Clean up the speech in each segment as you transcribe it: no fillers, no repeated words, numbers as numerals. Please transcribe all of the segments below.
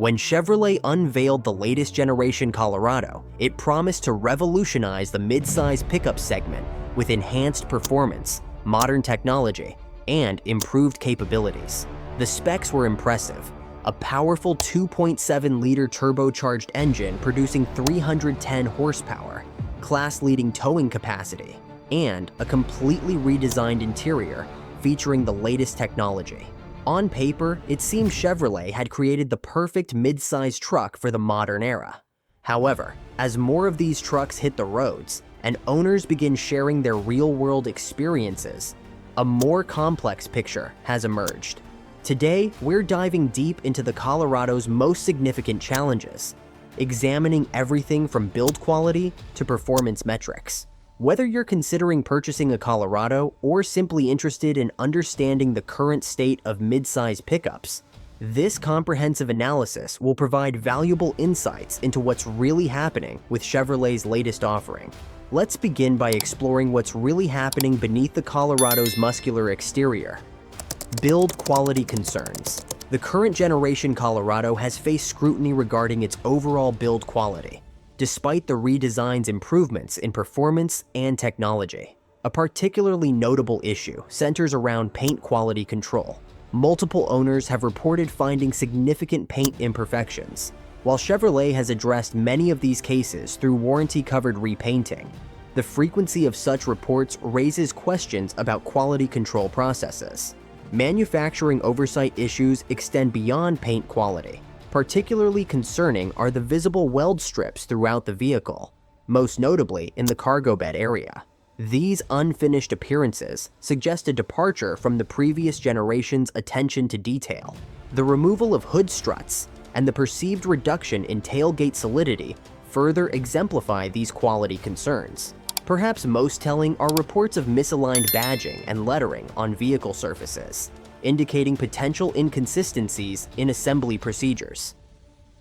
When Chevrolet unveiled the latest generation Colorado, it promised to revolutionize the mid-size pickup segment with enhanced performance, modern technology, and improved capabilities. The specs were impressive. A powerful 2.7-liter turbocharged engine producing 310 horsepower, class-leading towing capacity, and a completely redesigned interior featuring the latest technology. On paper, it seemed Chevrolet had created the perfect mid-size truck for the modern era. However, as more of these trucks hit the roads and owners begin sharing their real-world experiences, a more complex picture has emerged. Today, we're diving deep into the Colorado's most significant challenges, examining everything from build quality to performance metrics. Whether you're considering purchasing a Colorado or simply interested in understanding the current state of mid-size pickups, this comprehensive analysis will provide valuable insights into what's really happening with Chevrolet's latest offering. Let's begin by exploring what's really happening beneath the Colorado's muscular exterior. Build quality concerns. The current generation Colorado has faced scrutiny regarding its overall build quality, despite the redesign's improvements in performance and technology. A particularly notable issue centers around paint quality control. Multiple owners have reported finding significant paint imperfections. While Chevrolet has addressed many of these cases through warranty-covered repainting, the frequency of such reports raises questions about quality control processes. Manufacturing oversight issues extend beyond paint quality. Particularly concerning are the visible weld strips throughout the vehicle, most notably in the cargo bed area. These unfinished appearances suggest a departure from the previous generation's attention to detail. The removal of hood struts and the perceived reduction in tailgate solidity further exemplify these quality concerns. Perhaps most telling are reports of misaligned badging and lettering on vehicle surfaces, indicating potential inconsistencies in assembly procedures.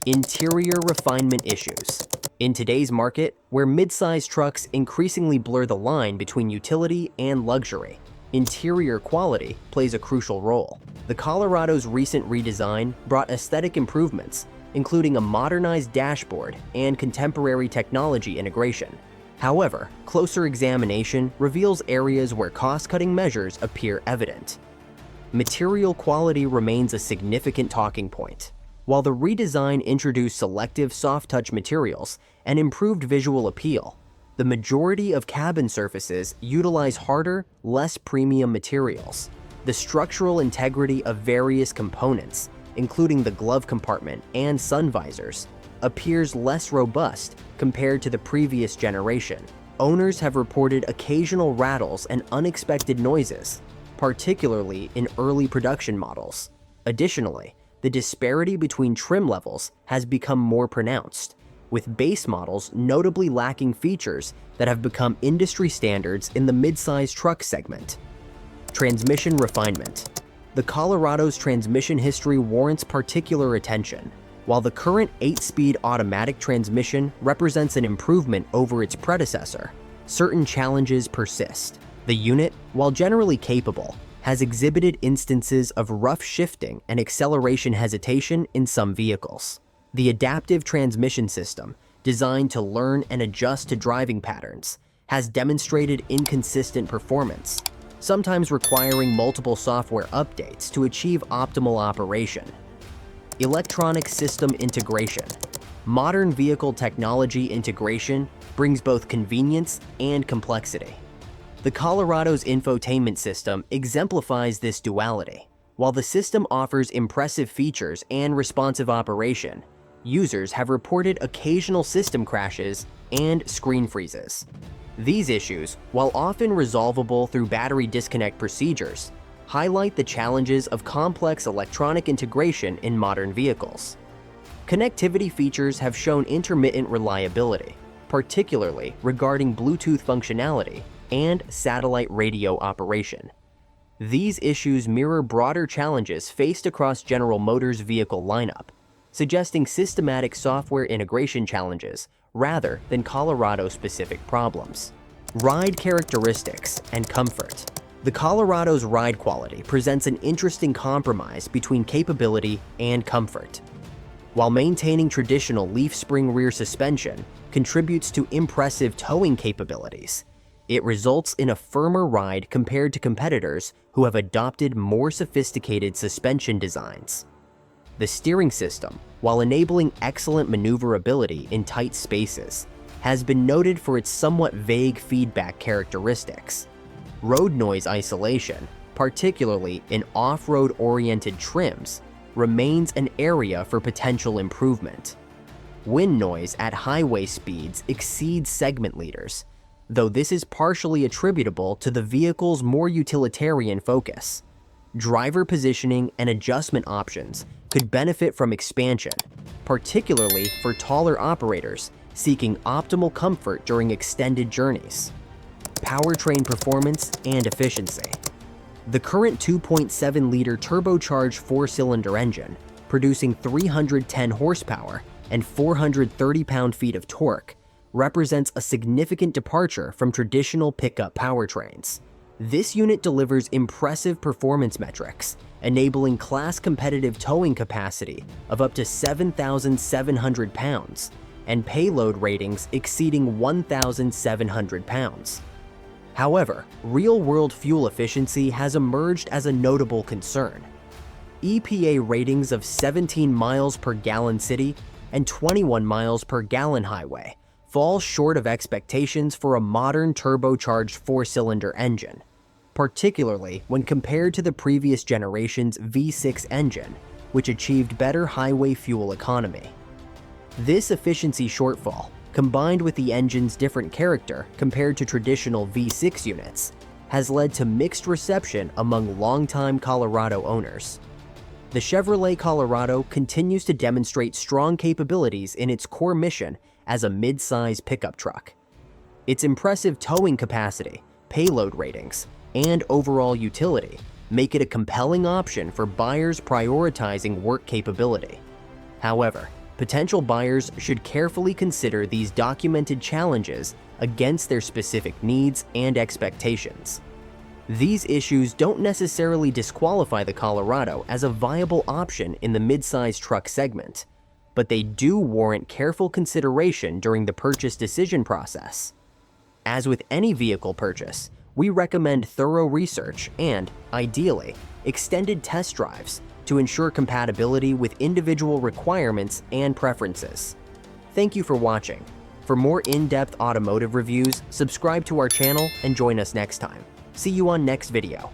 Interior refinement issues. In today's market, where mid-size trucks increasingly blur the line between utility and luxury, interior quality plays a crucial role. The Colorado's recent redesign brought aesthetic improvements, including a modernized dashboard and contemporary technology integration. However, closer examination reveals areas where cost-cutting measures appear evident. Material quality remains a significant talking point. While the redesign introduced selective soft-touch materials and improved visual appeal, the majority of cabin surfaces utilize harder, less premium materials. The structural integrity of various components, including the glove compartment and sun visors, appears less robust compared to the previous generation. Owners have reported occasional rattles and unexpected noises, particularly in early production models. Additionally, the disparity between trim levels has become more pronounced, with base models notably lacking features that have become industry standards in the mid-size truck segment. Transmission refinement. The Colorado's transmission history warrants particular attention. While the current 8-speed automatic transmission represents an improvement over its predecessor, certain challenges persist. The unit, while generally capable, has exhibited instances of rough shifting and acceleration hesitation in some vehicles. The adaptive transmission system, designed to learn and adjust to driving patterns, has demonstrated inconsistent performance, sometimes requiring multiple software updates to achieve optimal operation. Electronic system integration. Modern vehicle technology integration brings both convenience and complexity. The Colorado's infotainment system exemplifies this duality. While the system offers impressive features and responsive operation, users have reported occasional system crashes and screen freezes. These issues, while often resolvable through battery disconnect procedures, highlight the challenges of complex electronic integration in modern vehicles. Connectivity features have shown intermittent reliability, particularly regarding Bluetooth functionality and satellite radio operation. These issues mirror broader challenges faced across General Motors' vehicle lineup, suggesting systematic software integration challenges rather than Colorado-specific problems. Ride characteristics and comfort. The Colorado's ride quality presents an interesting compromise between capability and comfort. while maintaining traditional leaf spring rear suspension contributes to impressive towing capabilities. It results in a firmer ride compared to competitors who have adopted more sophisticated suspension designs. The steering system, while enabling excellent maneuverability in tight spaces, has been noted for its somewhat vague feedback characteristics. Road noise isolation, particularly in off-road oriented trims, remains an area for potential improvement. Wind noise at highway speeds exceeds segment leaders, though this is partially attributable to the vehicle's more utilitarian focus. Driver positioning and adjustment options could benefit from expansion, particularly for taller operators seeking optimal comfort during extended journeys. Powertrain performance and efficiency. The current 2.7-liter turbocharged four-cylinder engine, producing 310 horsepower and 430 pound-feet of torque, represents a significant departure from traditional pickup powertrains. This unit delivers impressive performance metrics, enabling class-competitive towing capacity of up to 7,700 pounds and payload ratings exceeding 1,700 pounds. However, real-world fuel efficiency has emerged as a notable concern. EPA ratings of 17 miles per gallon city and 21 miles per gallon highway fall short of expectations for a modern turbocharged four-cylinder engine, particularly when compared to the previous generation's V6 engine, which achieved better highway fuel economy. This efficiency shortfall, combined with the engine's different character compared to traditional V6 units, has led to mixed reception among longtime Colorado owners. The Chevrolet Colorado continues to demonstrate strong capabilities in its core mission as a mid-size pickup truck. Its impressive towing capacity, payload ratings, and overall utility make it a compelling option for buyers prioritizing work capability. However, potential buyers should carefully consider these documented challenges against their specific needs and expectations. These issues don't necessarily disqualify the Colorado as a viable option in the mid-size truck segment, but they do warrant careful consideration during the purchase decision process. As with any vehicle purchase, we recommend thorough research and, ideally, extended test drives to ensure compatibility with individual requirements and preferences. Thank you for watching. For more in-depth automotive reviews, subscribe to our channel and join us next time. See you on next video.